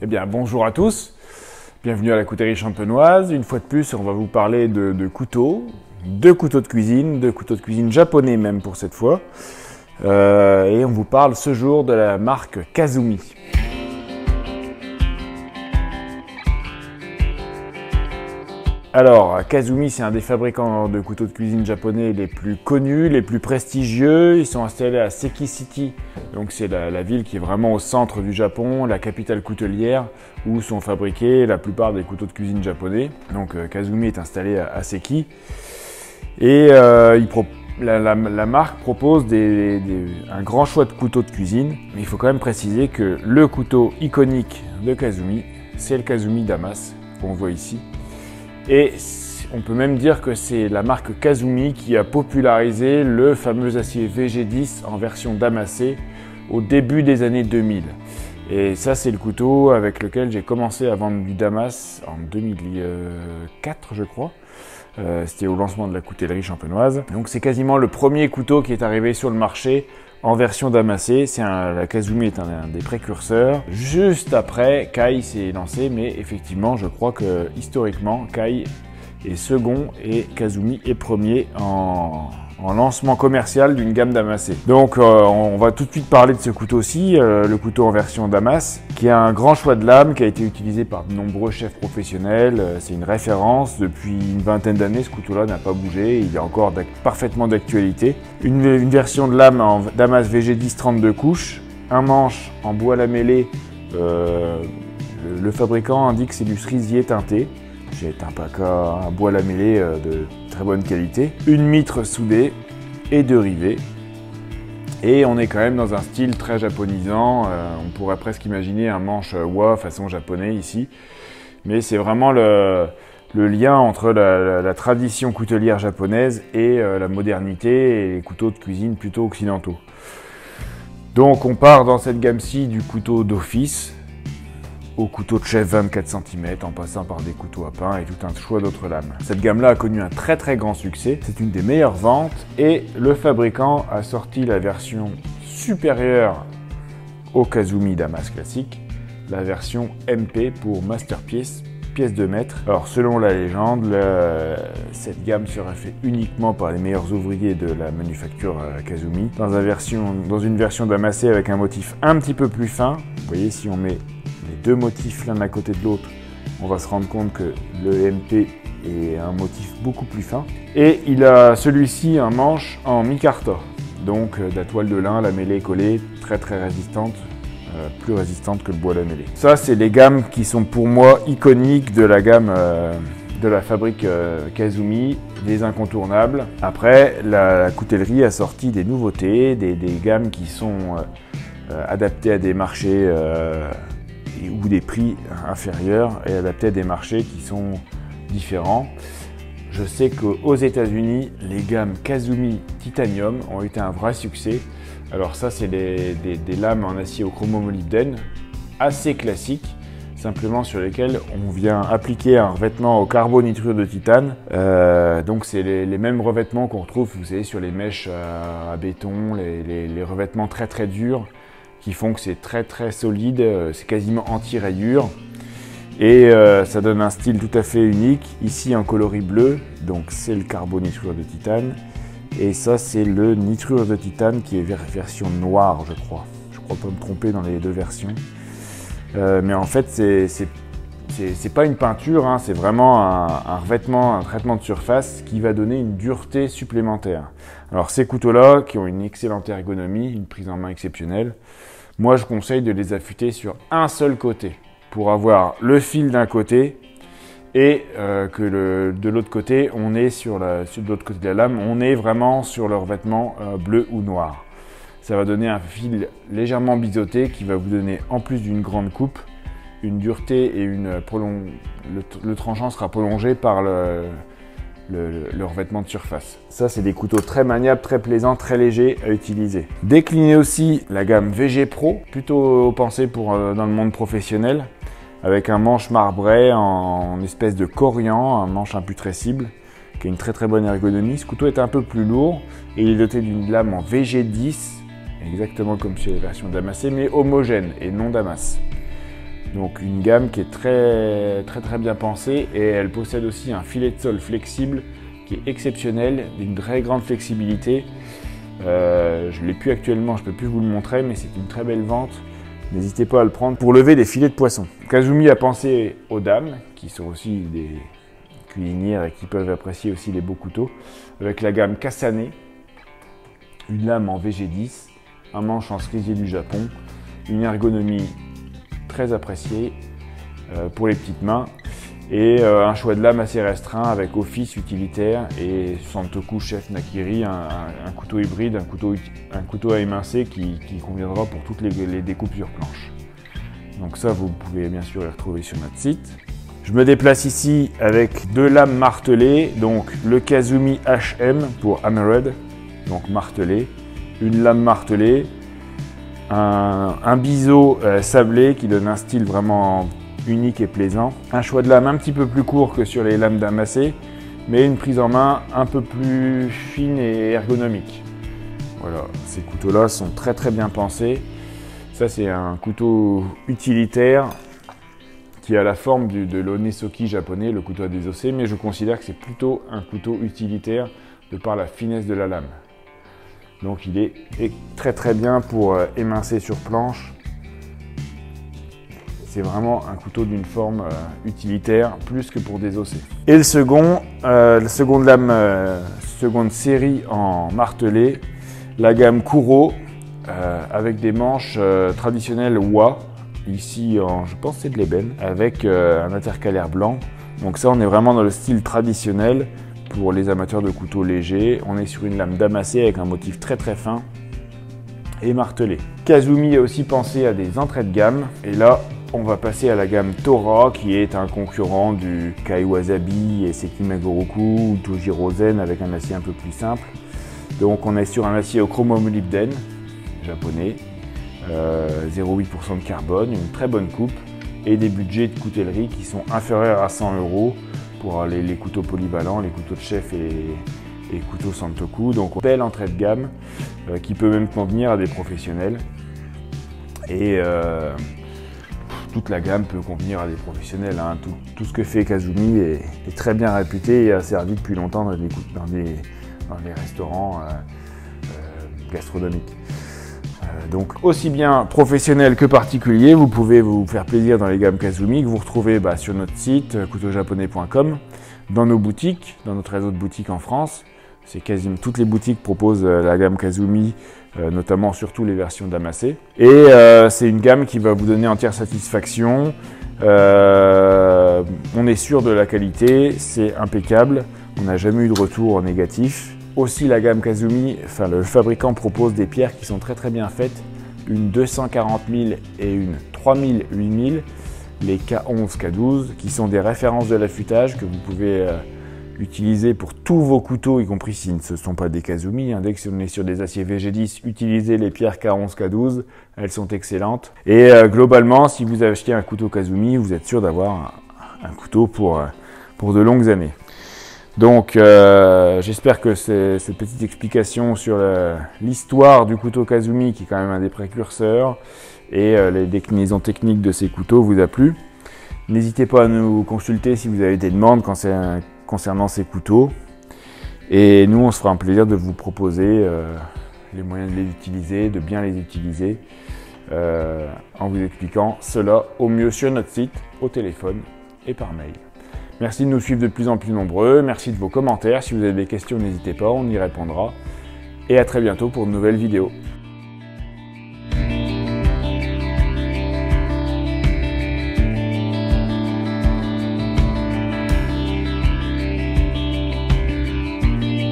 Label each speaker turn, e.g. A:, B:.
A: Eh bien, bonjour à tous, bienvenue à la coutellerie champenoise. Une fois de plus, on va vous parler de couteaux, de couteaux de cuisine japonais même pour cette fois. Et on vous parle ce jour de la marque Kazumi. Alors, Kazumi, c'est un des fabricants de couteaux de cuisine japonais les plus connus, les plus prestigieux. Ils sont installés à Seki City, donc c'est la ville qui est vraiment au centre du Japon, la capitale coutelière, où sont fabriqués la plupart des couteaux de cuisine japonais. Donc Kazumi est installé à Seki. Et la marque propose un grand choix de couteaux de cuisine. Mais il faut quand même préciser que le couteau iconique de Kazumi, c'est le Kazumi Damas, qu'on voit ici. Et on peut même dire que c'est la marque Kazumi qui a popularisé le fameux acier VG10 en version damassée au début des années 2000. Et ça, c'est le couteau avec lequel j'ai commencé à vendre du damas en 2004, je crois. C'était au lancement de la coutellerie champenoise. Donc c'est quasiment le premier couteau qui est arrivé sur le marché en version damassée. La Kazumi est un des précurseurs. Juste après, Kai s'est lancé, mais effectivement, je crois que historiquement, Kai est second et Kazumi est premier en lancement commercial d'une gamme damassée. Donc on va tout de suite parler de ce couteau-ci, le couteau en version damas, qui a un grand choix de lames, qui a été utilisé par de nombreux chefs professionnels. C'est une référence depuis une vingtaine d'années. Ce couteau-là n'a pas bougé, il est encore parfaitement d'actualité. Une version de lame en damas VG10 32 couches, un manche en bois lamellé. Le fabricant indique que c'est du cerisier teinté. J'ai un bois lamellé de très bonne qualité, une mitre soudée et deux rivets. Et on est quand même dans un style très japonisant. On pourrait presque imaginer un manche wa façon japonais ici. Mais c'est vraiment le lien entre la tradition coutelière japonaise et la modernité et les couteaux de cuisine plutôt occidentaux. Donc on part dans cette gamme-ci du couteau d'office au couteau de chef 24 cm, en passant par des couteaux à pain et tout un choix d'autres lames. Cette gamme-là a connu un très grand succès, c'est une des meilleures ventes et le fabricant a sorti la version supérieure au Kazumi Damas classique, la version MP pour Masterpiece, pièce de maître. Alors selon la légende, cette gamme serait faite uniquement par les meilleurs ouvriers de la manufacture Kazumi, dans une version damassée avec un motif un petit peu plus fin. Vous voyez, si on met les deux motifs l'un à côté de l'autre, on va se rendre compte que le MP est un motif beaucoup plus fin. Et il a celui-ci un manche en micarta, donc de la toile de lin lamellée collée, très résistante, plus résistante que le bois lamellé. Ça, c'est les gammes qui sont pour moi iconiques de la gamme de la fabrique Kazumi, des incontournables. Après, la coutellerie a sorti des nouveautés, des gammes qui sont adaptées à des marchés ou des prix inférieurs et adaptés à des marchés qui sont différents. Je sais qu'aux États-Unis, les gammes Kazumi Titanium ont été un vrai succès. Alors ça, c'est des lames en acier au chromomolybdène assez classiques, simplement sur lesquelles on vient appliquer un revêtement au carbonitrure de titane. Donc c'est les mêmes revêtements qu'on retrouve, vous savez, sur les mèches à béton, les revêtements très durs, qui font que c'est très solide, c'est quasiment anti-rayure. Et ça donne un style tout à fait unique. Ici en coloris bleu, donc c'est le carbonitrure de titane. Et ça c'est le nitrure de titane qui est version noire, je crois. Je crois pas me tromper dans les deux versions. Mais en fait c'est pas une peinture, hein, c'est vraiment un revêtement, un traitement de surface qui va donner une dureté supplémentaire. Alors ces couteaux-là, qui ont une excellente ergonomie, une prise en main exceptionnelle, moi je conseille de les affûter sur un seul côté pour avoir le fil d'un côté et que de l'autre côté, on est sur l'autre côté de la lame, on est vraiment sur le revêtement bleu ou noir. Ça va donner un fil légèrement biseauté qui va vous donner, en plus d'une grande coupe, une dureté et le tranchant sera prolongé par le revêtement de surface. Ça, c'est des couteaux très maniables, très plaisants, très légers à utiliser. Décliner aussi la gamme VG Pro, plutôt pensée dans le monde professionnel, avec un manche marbré en espèce de corian, un manche imputrescible, qui a une très bonne ergonomie. Ce couteau est un peu plus lourd et il est doté d'une lame en VG10, exactement comme sur les versions damassées, mais homogène et non damas. Donc une gamme qui est très bien pensée, et elle possède aussi un filet de sol flexible qui est exceptionnel, d'une très grande flexibilité. Je ne l'ai plus actuellement, je ne peux plus vous le montrer, mais c'est une très belle vente. N'hésitez pas à le prendre pour lever des filets de poisson. Kazumi a pensé aux dames, qui sont aussi des cuisinières et qui peuvent apprécier aussi les beaux couteaux, avec la gamme Kasane, une lame en VG10, un manche en cerisier du Japon, une ergonomie très appréciée pour les petites mains, et un choix de lame assez restreint avec office utilitaire et Santoku Chef Nakiri, un couteau hybride, un couteau à émincer qui conviendra pour toutes les découpes sur planche. Donc ça, vous pouvez bien sûr les retrouver sur notre site. Je me déplace ici avec deux lames martelées, donc le Kazumi HM pour Hammered, donc martelé, une lame martelée, un biseau sablé qui donne un style vraiment unique et plaisant, un choix de lame un petit peu plus court que sur les lames damassées, mais une prise en main un peu plus fine et ergonomique. Voilà, ces couteaux-là sont très bien pensés. Ça, c'est un couteau utilitaire qui a la forme de l'onesoki japonais, le couteau à désosser, mais je considère que c'est plutôt un couteau utilitaire de par la finesse de la lame. Donc il est très bien pour émincer sur planche. C'est vraiment un couteau d'une forme utilitaire plus que pour désosser. Et la seconde lame, seconde série en martelé, la gamme Kuro, avec des manches traditionnelles Wa, ici je pense que c'est de l'ébène, avec un intercalaire blanc. Donc ça, on est vraiment dans le style traditionnel pour les amateurs de couteaux légers. On est sur une lame damassée avec un motif très fin et martelé. Kazumi a aussi pensé à des entrées de gamme, et là on va passer à la gamme Tora, qui est un concurrent du Kai Wasabi et Sekimagoroku ou Tojiro Zen avec un acier un peu plus simple. Donc on est sur un acier au chromomolybdène japonais, 0,8% de carbone, une très bonne coupe et des budgets de coutellerie qui sont inférieurs à 100 € pour les couteaux polyvalents, les couteaux de chef et couteaux Santoku. Donc belle entrée de gamme qui peut même convenir à des professionnels. Et toute la gamme peut convenir à des professionnels. Hein. Tout ce que fait Kazumi est très bien réputé et a servi depuis longtemps dans des restaurants gastronomiques. Donc aussi bien professionnel que particulier, vous pouvez vous faire plaisir dans les gammes Kazumi que vous retrouvez sur notre site couteaujaponais.com, dans nos boutiques, dans notre réseau de boutiques en France. C'est quasiment toutes les boutiques proposent la gamme Kazumi, notamment surtout les versions damassées. Et c'est une gamme qui va vous donner entière satisfaction. On est sûr de la qualité, c'est impeccable. On n'a jamais eu de retour négatif. Aussi la gamme Kazumi, le fabricant propose des pierres qui sont très bien faites. Une 240 000 et une 3000 8000, les K11, K12, qui sont des références de l'affûtage que vous pouvez utiliser pour tous vos couteaux, y compris si ce ne sont pas des Kazumi. Dès qu'on est sur des aciers VG10, utilisez les pierres K11, K12, elles sont excellentes. Et globalement, si vous achetez un couteau Kazumi, vous êtes sûr d'avoir un couteau pour de longues années. Donc j'espère que cette petite explication sur l'histoire du couteau Kazumi, qui est quand même un des précurseurs, et les déclinaisons techniques de ces couteaux vous a plu. N'hésitez pas à nous consulter si vous avez des demandes concernant ces couteaux. Et nous, on se fera un plaisir de vous proposer les moyens de les utiliser, de bien les utiliser, en vous expliquant cela au mieux sur notre site, au téléphone et par mail. Merci de nous suivre de plus en plus nombreux, merci de vos commentaires. Si vous avez des questions, n'hésitez pas, on y répondra. Et à très bientôt pour de nouvelles vidéos.